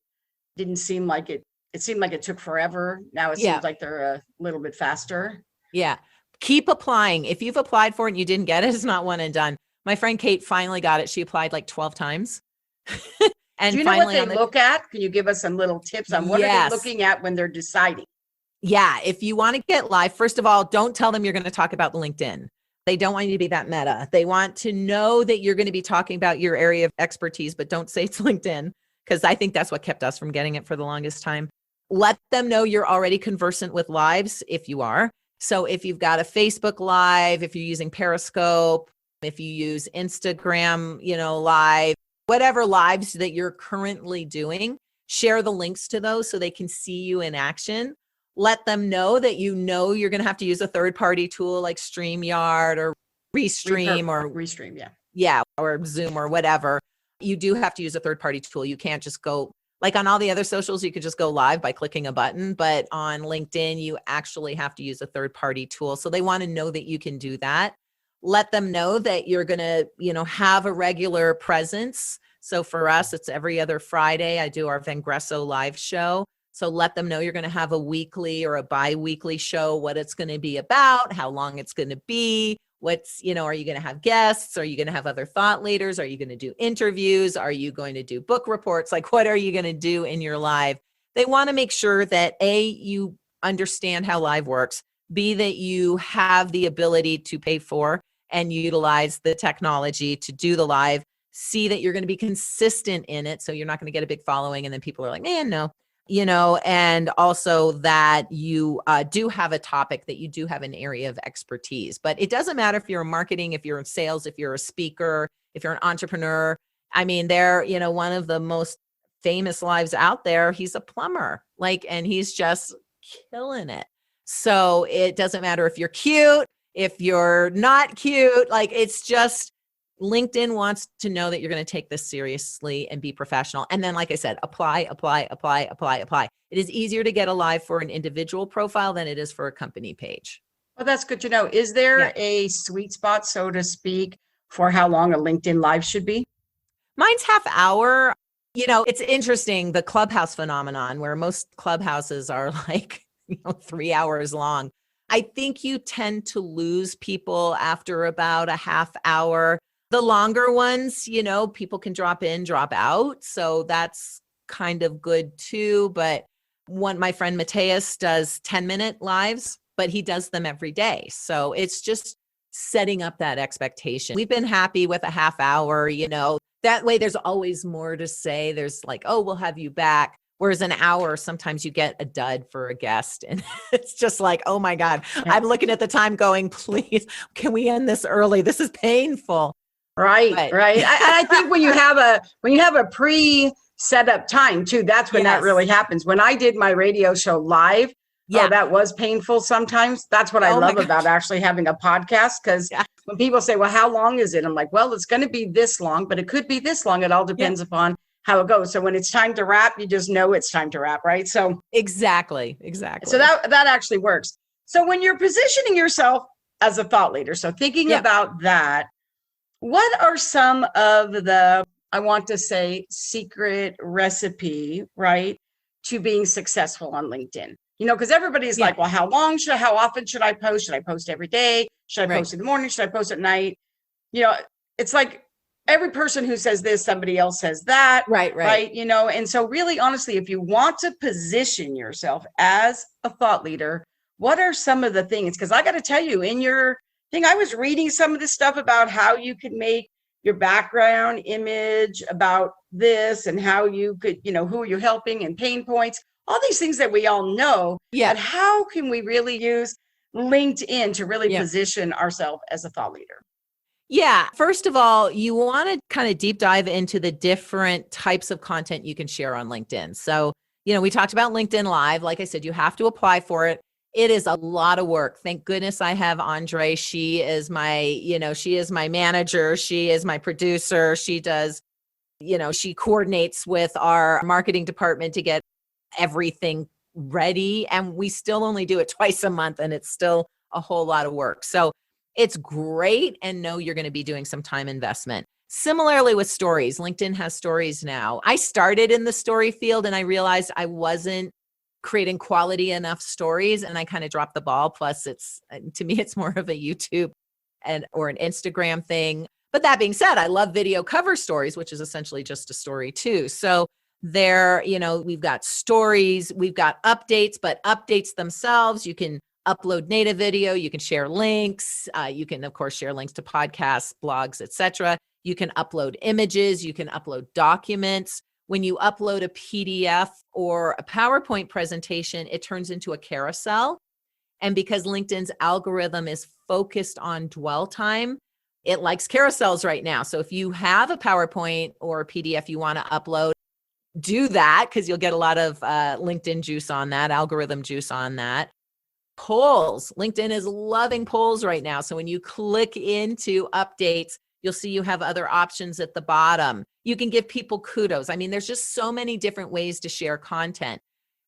didn't seem like it seemed like it took forever. Now it seems like they're a little bit faster.
Yeah. Keep applying. If you've applied for it and you didn't get it, it's not one and done. My friend Kate finally got it. She applied like 12 times. And
do you know what they look at? Can you give us some little tips on what are they looking at when they're deciding?
Yeah, if you want to get live, first of all, don't tell them you're going to talk about LinkedIn. They don't want you to be that meta. They want to know that you're going to be talking about your area of expertise, but don't say it's LinkedIn, because I think that's what kept us from getting it for the longest time. Let them know you're already conversant with lives if you are. So if you've got a Facebook Live, if you're using Periscope, if you use Instagram, live, whatever lives that you're currently doing, share the links to those so they can see you in action. Let them know that you're going to have to use a third-party tool like StreamYard or Restream or Zoom or whatever. You do have to use a third-party tool. You can't just go, like on all the other socials, you could just go live by clicking a button. But on LinkedIn, you actually have to use a third-party tool. So they want to know that you can do that. Let them know that you're going to, have a regular presence. So for us, it's every other Friday. I do our Vengreso live show. So let them know you're going to have a weekly or a bi-weekly show, what it's going to be about, how long it's going to be, are you going to have guests? Are you going to have other thought leaders? Are you going to do interviews? Are you going to do book reports? Like, what are you going to do in your live? They want to make sure that A, you understand how live works, B, that you have the ability to pay for and utilize the technology to do the live, C, that you're going to be consistent in it. So you're not going to get a big following and then people are like, man, no. And also that you do have a topic, that you do have an area of expertise. But it doesn't matter if you're in marketing, if you're in sales, if you're a speaker, if you're an entrepreneur. I mean, they're, one of the most famous lives out there. He's a plumber, and he's just killing it. So it doesn't matter if you're cute, if you're not cute, it's just, LinkedIn wants to know that you're going to take this seriously and be professional. And then, like I said, apply. It is easier to get a live for an individual profile than it is for a company page.
Well, that's good to know. Is there a sweet spot, so to speak, for how long a LinkedIn Live should be?
Mine's half hour. It's interesting, the Clubhouse phenomenon, where most Clubhouses are 3 hours long. I think you tend to lose people after about a half hour. The longer ones, people can drop in, drop out. So that's kind of good too. But my friend Mateus does 10-minute lives, but he does them every day. So it's just setting up that expectation. We've been happy with a half hour, that way there's always more to say. There's we'll have you back. Whereas an hour, sometimes you get a dud for a guest. And it's just like, oh my God, I'm looking at the time going, please, can we end this early? This is painful.
Right.
But-
Right. I think when you have a pre set up time too, that's when that really happens. When I did my radio show live, that was painful sometimes. That's what I love about actually having a podcast. Because when people say, well, how long is it? I'm like, well, it's going to be this long, but it could be this long. It all depends upon how it goes. So when it's time to wrap, you just know it's time to wrap, right? So
exactly.
So that actually works. So when you're positioning yourself as a thought leader, so thinking about that, what are some of the, I want to say, secret recipe, right, to being successful on LinkedIn? You know, because everybody's like, well, how often should I post? Should I post every day? Should I post in the morning? Should I post at night? You know, it's like every person who says this, somebody else says that. Right. You know, and so really, honestly, if you want to position yourself as a thought leader, what are some of the things? Because I got to tell you, in your thing, I was reading some of this stuff about how you could make your background image about this and how you could, you know, who you're helping and pain points. All these things that we all know, but how can we really use LinkedIn to really position ourselves as a thought leader?
Yeah. First of all, you want to kind of deep dive into the different types of content you can share on LinkedIn. So, you know, we talked about LinkedIn Live. Like I said, you have to apply for it. It is a lot of work. Thank goodness I have Andre. She is my manager. She is my producer. She does, she coordinates with our marketing department to get everything ready. And we still only do it twice a month, and it's still a whole lot of work. So it's great. And no, you're going to be doing some time investment. Similarly with stories, LinkedIn has stories now. I started in the story field and I realized I wasn't creating quality enough stories, and I kind of dropped the ball. Plus to me, it's more of a YouTube or an Instagram thing. But that being said, I love video cover stories, which is essentially just a story too. So there, we've got stories, we've got updates, but updates themselves, you can upload native video, you can share links, you can of course share links to podcasts, blogs, etc. You can upload images, you can upload documents. When you upload a PDF or a PowerPoint presentation, it turns into a carousel. And because LinkedIn's algorithm is focused on dwell time, it likes carousels right now. So if you have a PowerPoint or a PDF you want to upload, do that, because you'll get a lot of LinkedIn juice on that, algorithm juice on that. Polls. LinkedIn is loving polls right now. So when you click into updates, you'll see you have other options at the bottom. You can give people kudos. I mean, there's just so many different ways to share content.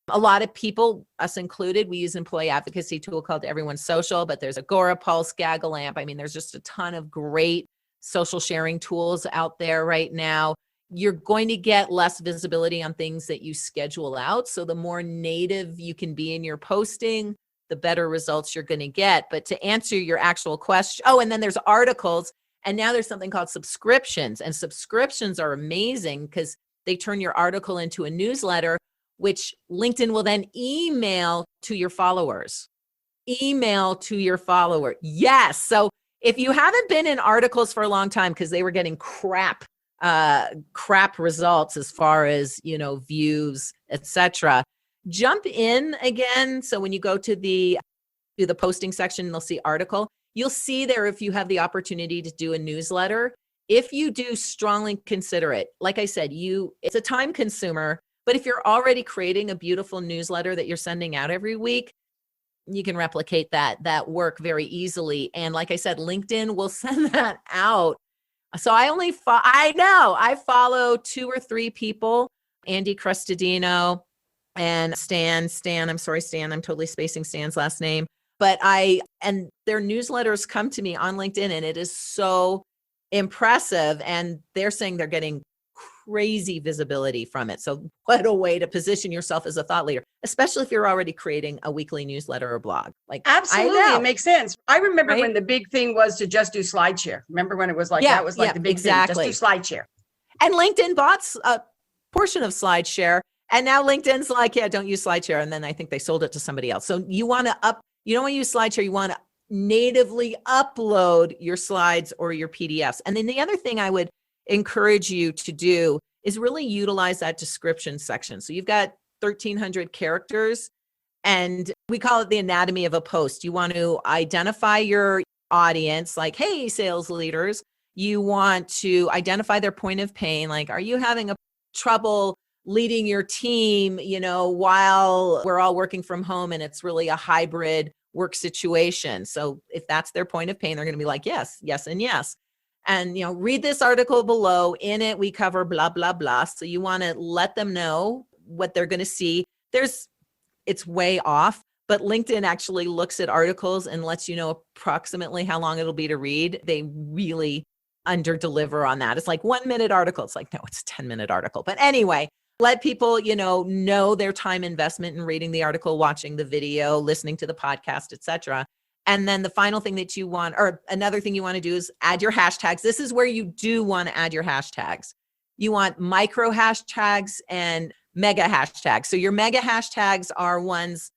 A lot of people, us included, we use an employee advocacy tool called Everyone's Social, but there's Agora, Pulse, Gagalamp. I mean, there's just a ton of great social sharing tools out there right now. You're going to get less visibility on things that you schedule out. So the more native you can be in your posting, the better results you're going to get. But to answer your actual question, and then there's articles. And now there's something called subscriptions, and subscriptions are amazing because they turn your article into a newsletter, which LinkedIn will then email to your followers. Yes. So if you haven't been in articles for a long time because they were getting crap results as far as, views, etc., jump in again. So when you go to the posting section, they'll see article. You'll see there, if you have the opportunity to do a newsletter, if you do, strongly consider it. Like I said, it's a time consumer, but if you're already creating a beautiful newsletter that you're sending out every week, you can replicate that work very easily. And like I said, LinkedIn will send that out. So I follow 2 or 3 people, Andy Crestodino and Stan, I'm sorry, Stan, I'm totally spacing Stan's last name. But and their newsletters come to me on LinkedIn, and it is so impressive. And they're saying they're getting crazy visibility from it. So what a way to position yourself as a thought leader, especially if you're already creating a weekly newsletter or blog. Like,
absolutely, it makes sense. I remember when the big thing was to just do SlideShare. Remember when it was like, that was like the big thing, just do SlideShare.
And LinkedIn bought a portion of SlideShare. And now LinkedIn's like, don't use SlideShare. And then I think they sold it to somebody else. So you don't want to use SlideShare. You want to natively upload your slides or your PDFs. And then the other thing I would encourage you to do is really utilize that description section. So you've got 1,300 characters. And we call it the anatomy of a post. You want to identify your audience, like, hey, sales leaders. You want to identify their point of pain. Like, are you having a trouble leading your team, while we're all working from home and it's really a hybrid work situation? So if that's their point of pain, they're going to be like, yes, yes, and yes. And, read this article below. In it, we cover blah, blah, blah. So you want to let them know what they're going to see. It's way off, but LinkedIn actually looks at articles and lets you know approximately how long it'll be to read. They really under deliver on that. It's like 1 minute article. It's like, no, it's a 10-minute article. But anyway, let people, know their time investment in reading the article, watching the video, listening to the podcast, etc. And then the final thing that you want, or another thing you want to do, is add your hashtags. This is where you do want to add your hashtags. You want micro hashtags and mega hashtags. So your mega hashtags are ones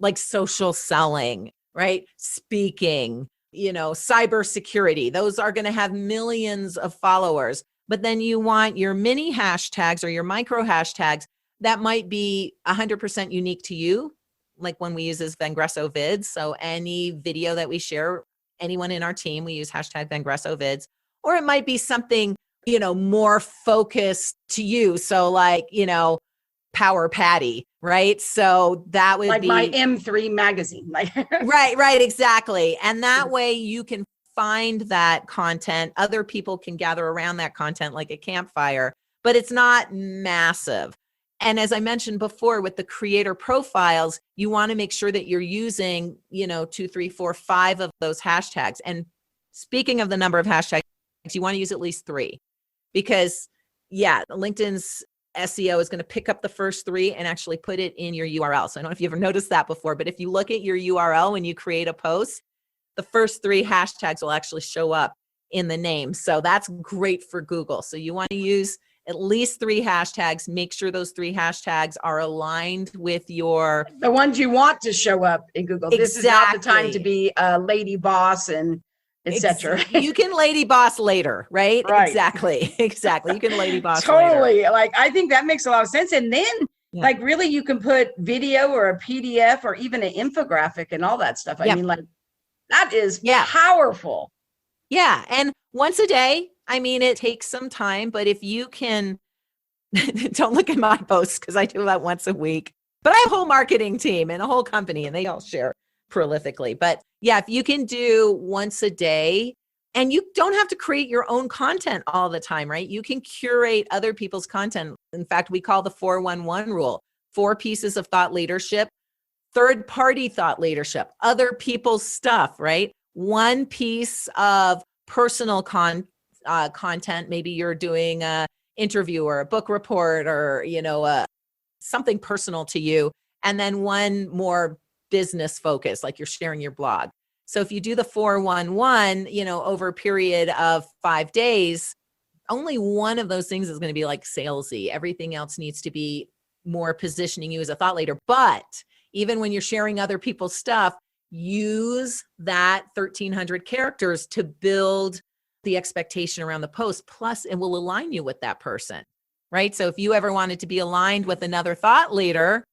like social selling, right? Speaking, cybersecurity. Those are going to have millions of followers. But then you want your mini hashtags or your micro hashtags that might be 100% unique to you. Like when we use this Vengreso vids. So any video that we share, anyone in our team, we use hashtag Vengreso vids. Or it might be something, more focused to you. So like, Power Patty, right? So that would be
my M3 magazine.
Right, exactly. And that way you can find that content. Other people can gather around that content like a campfire, but it's not massive. And as I mentioned before, with the creator profiles, you want to make sure that you're using, 2, 3, 4, 5 of those hashtags. And speaking of the number of hashtags, you want to use at least 3 because LinkedIn's SEO is going to pick up the first 3 and actually put it in your URL. So I don't know if you ever noticed that before, but if you look at your URL when you create a post, the first 3 hashtags will actually show up in the name. So that's great for Google. So you want to use at least 3 hashtags. Make sure those 3 hashtags are aligned with the
ones you want to show up in Google.
Exactly.
This is not the time to be a lady boss and etc.
You can lady boss later, right? Exactly. You can lady boss
totally.
later.
Like, I think that makes a lot of sense. And then like really you can put video or a PDF or even an infographic and all that stuff. I mean, like that is powerful.
Yeah. And once a day, it takes some time, but if you can, don't look at my posts because I do that once a week, but I have a whole marketing team and a whole company and they all share prolifically. But if you can do once a day, and you don't have to create your own content all the time, right? You can curate other people's content. In fact, we call the 411 rule, 4 pieces of thought leadership, third-party thought leadership, other people's stuff, right? 1 piece of personal content. Maybe you're doing an interview or a book report or, something personal to you. And then 1 more business focus, like you're sharing your blog. So if you do the 411, over a period of 5 days, only 1 of those things is going to be like salesy. Everything else needs to be more positioning you as a thought leader. But even when you're sharing other people's stuff, use that 1,300 characters to build the expectation around the post. Plus, it will align you with that person, right? So if you ever wanted to be aligned with another thought leader,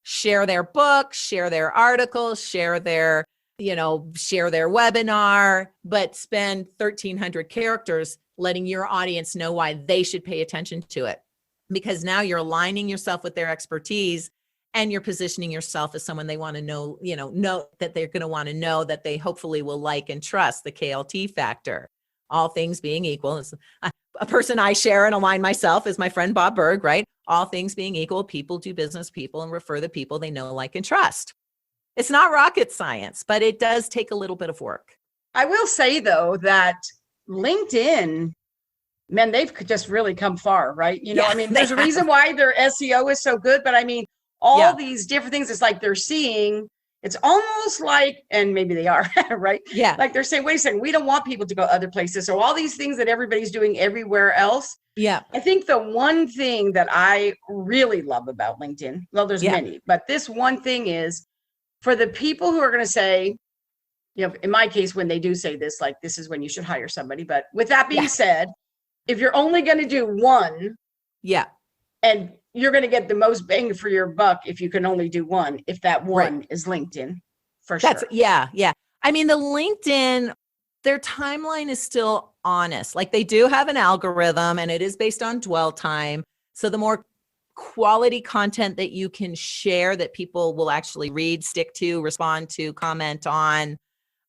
share their book, share their article, share their webinar, but spend 1,300 characters letting your audience know why they should pay attention to it. Because now you're aligning yourself with their expertise and you're positioning yourself as someone they want to know that they're going to want to know, that they hopefully will like and trust, the KLT factor. All things being equal, a person I share and align myself is my friend Bob Berg, right? All things being equal, people do business people and refer the people they know, like, and trust. It's not rocket science, but it does take a little bit of work.
I will say though that LinkedIn, man, they've just really come far, right? There's a reason why their SEO is so good, but all these different things, it's like they're seeing, it's almost like, and maybe they are, right?
Yeah.
Like they're saying, wait a second, we don't want people to go other places. So all these things that everybody's doing everywhere else.
Yeah.
I think the one thing that I really love about LinkedIn, well, there's many, but this one thing is for the people who are going to say, in my case, when they do say this, like, this is when you should hire somebody. But with that being said, if you're only going to do 1, and you're going to get the most bang for your buck if you can only do one, if that one is LinkedIn, for sure.
Yeah. I mean, the LinkedIn, their timeline is still honest. Like they do have an algorithm and it is based on dwell time. So the more quality content that you can share that people will actually read, stick to, respond to, comment on,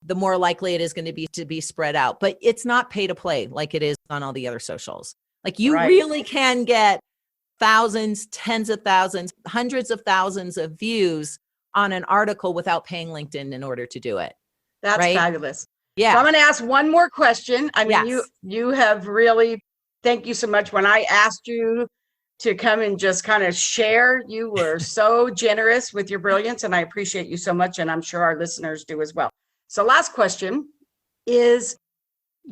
the more likely it is going to be spread out. But it's not pay to play like it is on all the other socials. Like you really can get thousands, tens of thousands, hundreds of thousands of views on an article without paying LinkedIn in order to do it.
That's fabulous.
Yeah.
So I'm going to ask one more question. I mean, you have really, thank you so much. When I asked you to come and just kind of share, you were so generous with your brilliance, and I appreciate you so much, and I'm sure our listeners do as well. So last question is,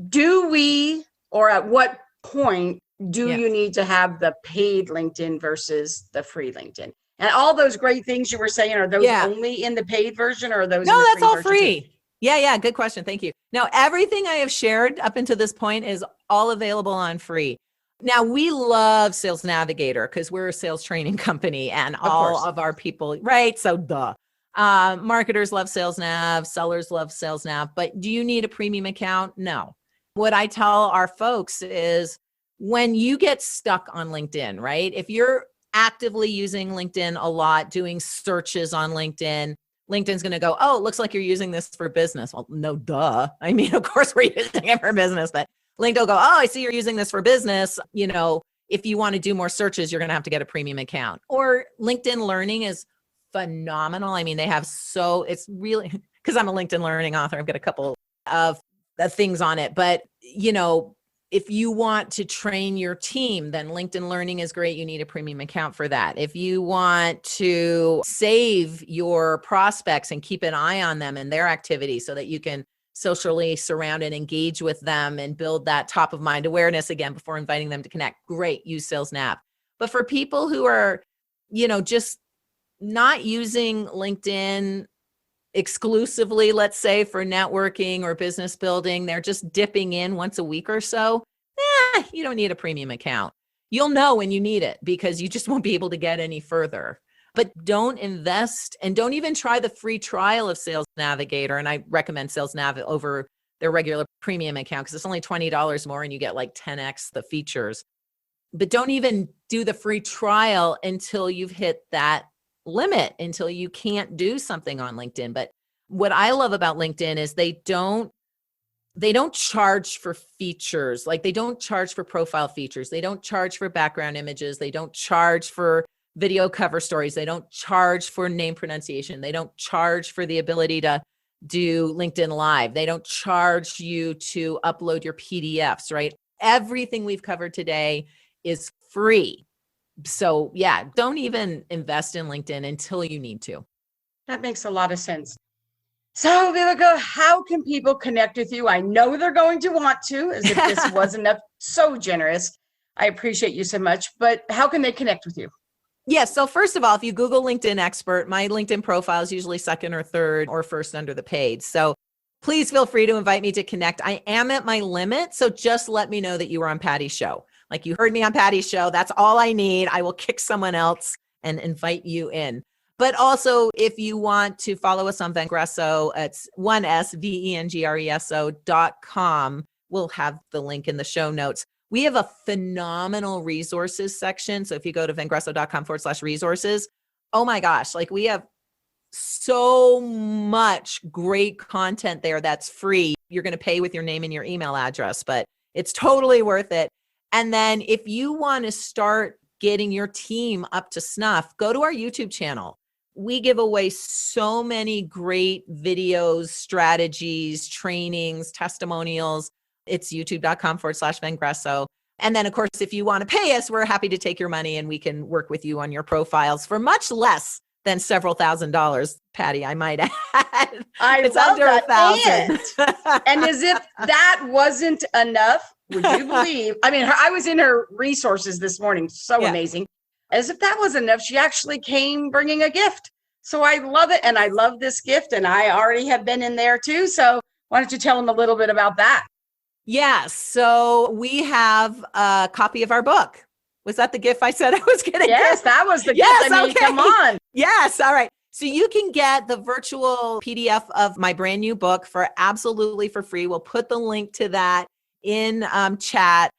do we, or at what point do you need to have the paid LinkedIn versus the free LinkedIn? And all those great things you were saying, are those only in the paid version, or are those in the
that's
free
all
version
free
too?
Yeah, good question. Thank you. Now, everything I have shared up until this point is all available on free. Now, we love Sales Navigator because we're a sales training company and all of our people, right? So marketers love Sales Nav, sellers love Sales Nav, but do you need a premium account? No. What I tell our folks is when you get stuck on LinkedIn, right? If you're actively using LinkedIn a lot, doing searches on LinkedIn, LinkedIn's going to go, oh, it looks like you're using this for business. Well, no, duh. I mean, of course we're using it for business, but LinkedIn will go, oh, I see you're using this for business. You know, if you want to do more searches, you're going to have to get a premium account. Or LinkedIn Learning is phenomenal. I mean, it's really, because I'm a LinkedIn Learning author, I've got a couple of things on it, but you know, if you want to train your team, then LinkedIn Learning is great. You need a premium account for that. If you want to save your prospects and keep an eye on them and their activity so that you can socially surround and engage with them and build that top of mind awareness again before inviting them to connect, great, use Sales Nav. But for people who are, you know, just not using LinkedIn exclusively, let's say for networking or business building, they're just dipping in once a week or so, you don't need a premium account. You'll know when you need it because you just won't be able to get any further. But don't invest and don't even try the free trial of Sales Navigator. And I recommend Sales Nav over their regular premium account because it's only $20 more and you get like 10x the features. But don't even do the free trial until you've hit that limit, until you can't do something on LinkedIn. But what I love about LinkedIn is they don't charge for features. Like they don't charge for profile features. They don't charge for background images. They don't charge for video cover stories. They don't charge for name pronunciation. They don't charge for the ability to do LinkedIn Live. They don't charge you to upload your PDFs, right? Everything we've covered today is free. So yeah, don't even invest in LinkedIn until you need to.
That makes a lot of sense. So Viveka, how can people connect with you? I know they're going to want to, as if this wasn't so generous. I appreciate you so much, but how can they connect with you?
Yes. So first of all, if you Google LinkedIn expert, my LinkedIn profile is usually second or third or first under the page. So please feel free to invite me to connect. I am at my limit. So just let me know that you were on Patty's show. Like you heard me on Patty's show. That's all I need. I will kick someone else and invite you in. But also if you want to follow us on Vengreso, it's Vengreso.com. We'll have the link in the show notes. We have a phenomenal resources section. So if you go to vengreso.com/resources, oh my gosh, like we have so much great content there that's free. You're going to pay with your name and your email address, but it's totally worth it. And then if you want to start getting your team up to snuff, go to our YouTube channel. We give away so many great videos, strategies, trainings, testimonials. It's youtube.com/Vengreso. And then, of course, if you want to pay us, we're happy to take your money and we can work with you on your profiles for much less than several $1,000s, Patty, I might add.
It's
under
$1,000.
$1,000.
And as if that wasn't enough, would you believe? I mean, I was in her resources this morning. So amazing. As if that wasn't enough, she actually came bringing a gift. So I love it. And I love this gift. And I already have been in there too. So why don't you tell them a little bit about that?
Yeah. So we have a copy of our book. Was that the GIF I said I was going to
Yes, that was the
Yes,
gift. I mean,
okay.
come on.
Yes. All right. So you can get the virtual PDF of my brand new book for absolutely for free. We'll put the link to that in chat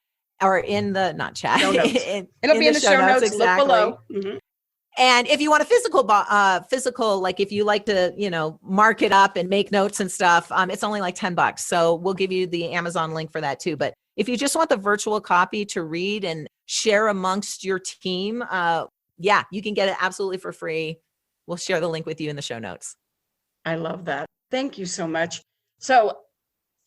or in the, not chat.
Show notes. It'll be in the show notes.
Exactly.
Look below. Mhm.
And if you want a physical, like if you like to, mark it up and make notes and stuff, it's only like $10. So we'll give you the Amazon link for that too. But if you just want the virtual copy to read and share amongst your team, you can get it absolutely for free. We'll share the link with you in the show notes.
I love that. Thank you so much. So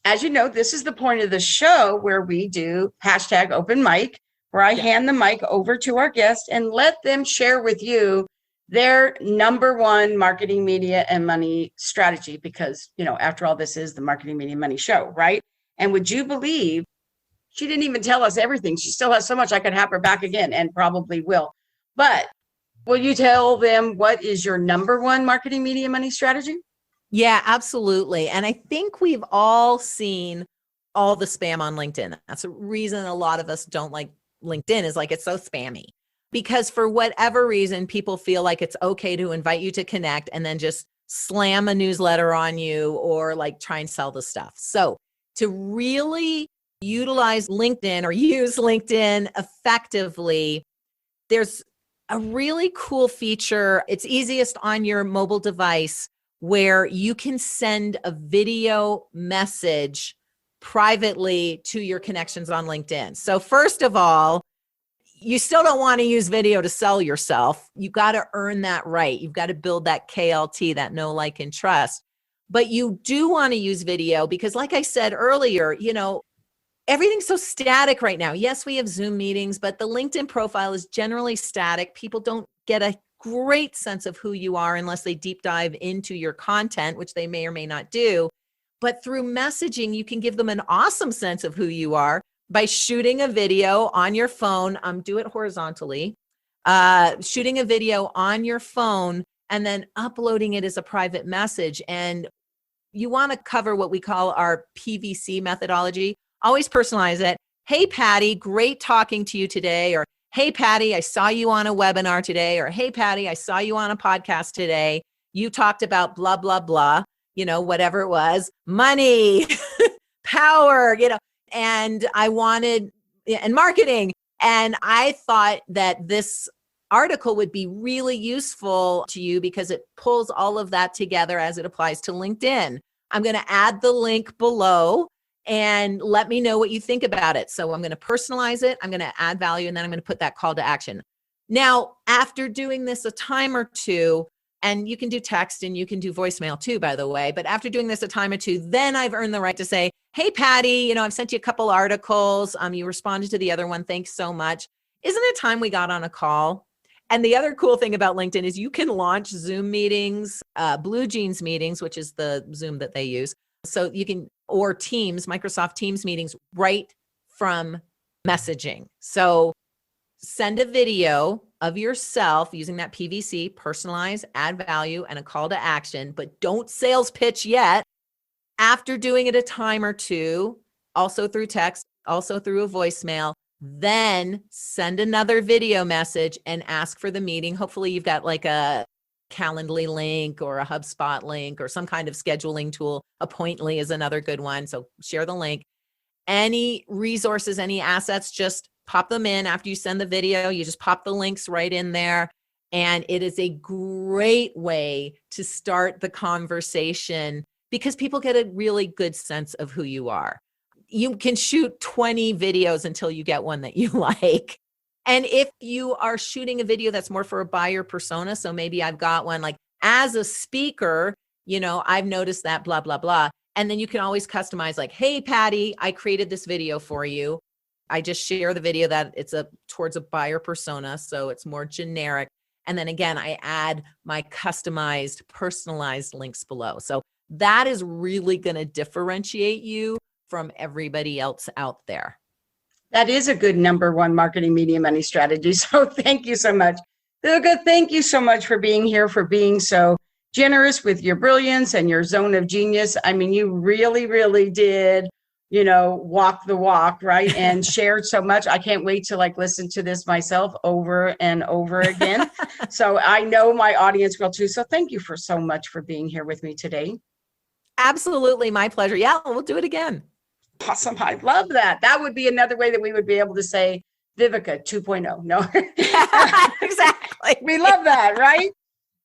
as you know, this is the point of the show where we do hashtag OpenMic, where I hand the mic over to our guest and let them share with you their number one marketing, media, and money strategy. Because, after all, this is the Marketing, Media, Money show, right? And would you believe she didn't even tell us everything? She still has so much. I could have her back again and probably will. But will you tell them what is your number one marketing, media, money strategy?
Yeah, absolutely. And I think we've all seen all the spam on LinkedIn. That's a reason a lot of us don't like LinkedIn, is like it's so spammy. Because for whatever reason, people feel like it's okay to invite you to connect and then just slam a newsletter on you or like try and sell the stuff. So to really utilize LinkedIn or use LinkedIn effectively, there's a really cool feature. It's easiest on your mobile device where you can send a video message privately to your connections on LinkedIn. So first of all, you still don't want to use video to sell yourself. You got to earn that right. You've got to build that KLT, that know, like, and trust. But you do want to use video because, like I said earlier, everything's so static right now. Yes, we have Zoom meetings, but the LinkedIn profile is generally static. People don't get a great sense of who you are unless they deep dive into your content, which they may or may not do. But through messaging, you can give them an awesome sense of who you are by shooting a video on your phone. Do it horizontally, shooting a video on your phone and then uploading it as a private message. And you want to cover what we call our PVC methodology. Always personalize it. Hey, Patty, great talking to you today. Or, hey, Patty, I saw you on a webinar today. Or, hey, Patty, I saw you on a podcast today. You talked about blah, blah, blah, whatever it was, money, power, and I wanted, and marketing. And I thought that this article would be really useful to you because it pulls all of that together as it applies to LinkedIn. I'm going to add the link below and let me know what you think about it. So I'm going to personalize it. I'm going to add value, and then I'm going to put that call to action. Now, after doing this a time or two, and you can do text and you can do voicemail too, by the way, but after doing this a time or two, then I've earned the right to say, hey, Patty, I've sent you a couple articles. You responded to the other one. Thanks so much. Isn't it time we got on a call? And the other cool thing about LinkedIn is you can launch Zoom meetings, Blue Jeans meetings, which is the Zoom that they use. So you can, or Teams, Microsoft Teams meetings right from messaging. So send a video of yourself using that PVC, personalize, add value, and a call to action, but don't sales pitch yet. After doing it a time or two, also through text, also through a voicemail, then send another video message and ask for the meeting. Hopefully you've got like a Calendly link or a HubSpot link or some kind of scheduling tool. Appointly is another good one. So share the link. Any resources, any assets, just pop them in after you send the video. You just pop the links right in there. And it is a great way to start the conversation because people get a really good sense of who you are. You can shoot 20 videos until you get one that you like. And if you are shooting a video that's more for a buyer persona, so maybe I've got one like as a speaker, I've noticed that blah, blah, blah. And then you can always customize like, hey, Patty, I created this video for you. I just share the video that it's towards a buyer persona. So it's more generic. And then again, I add my customized, personalized links below. So that is really going to differentiate you from everybody else out there.
That is a good number one marketing, media, money strategy. So thank you so much. Viveka, thank you so much for being here, for being so generous with your brilliance and your zone of genius. I mean, you really, really did walk the walk, right? And shared so much. I can't wait to listen to this myself over and over again. So I know my audience will too. So thank you so much for being here with me today.
Absolutely. My pleasure. Yeah, we'll do it again.
Awesome. I love that. That would be another way that we would be able to say Viveka 2.0. No,
exactly.
We love that, right?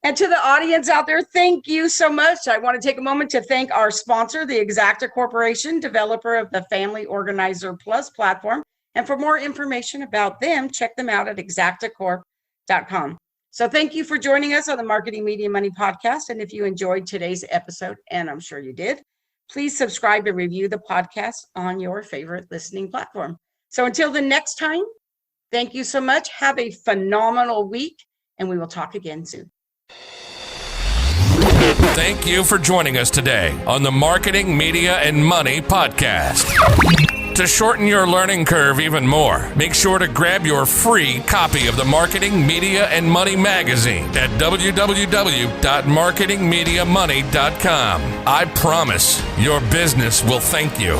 And to the audience out there, thank you so much. I want to take a moment to thank our sponsor, the Exacta Corporation, developer of the Family Organizer Plus platform. And for more information about them, check them out at exactacorp.com. So thank you for joining us on the Marketing Media Money podcast. And if you enjoyed today's episode, and I'm sure you did, please subscribe and review the podcast on your favorite listening platform. So until the next time, thank you so much. Have a phenomenal week, and we will talk again soon.
Thank you for joining us today on the Marketing, Media, and Money podcast. To shorten your learning curve even more, make sure to grab your free copy of the Marketing, Media, and Money magazine at www.marketingmediamoney.com. I promise your business will thank you.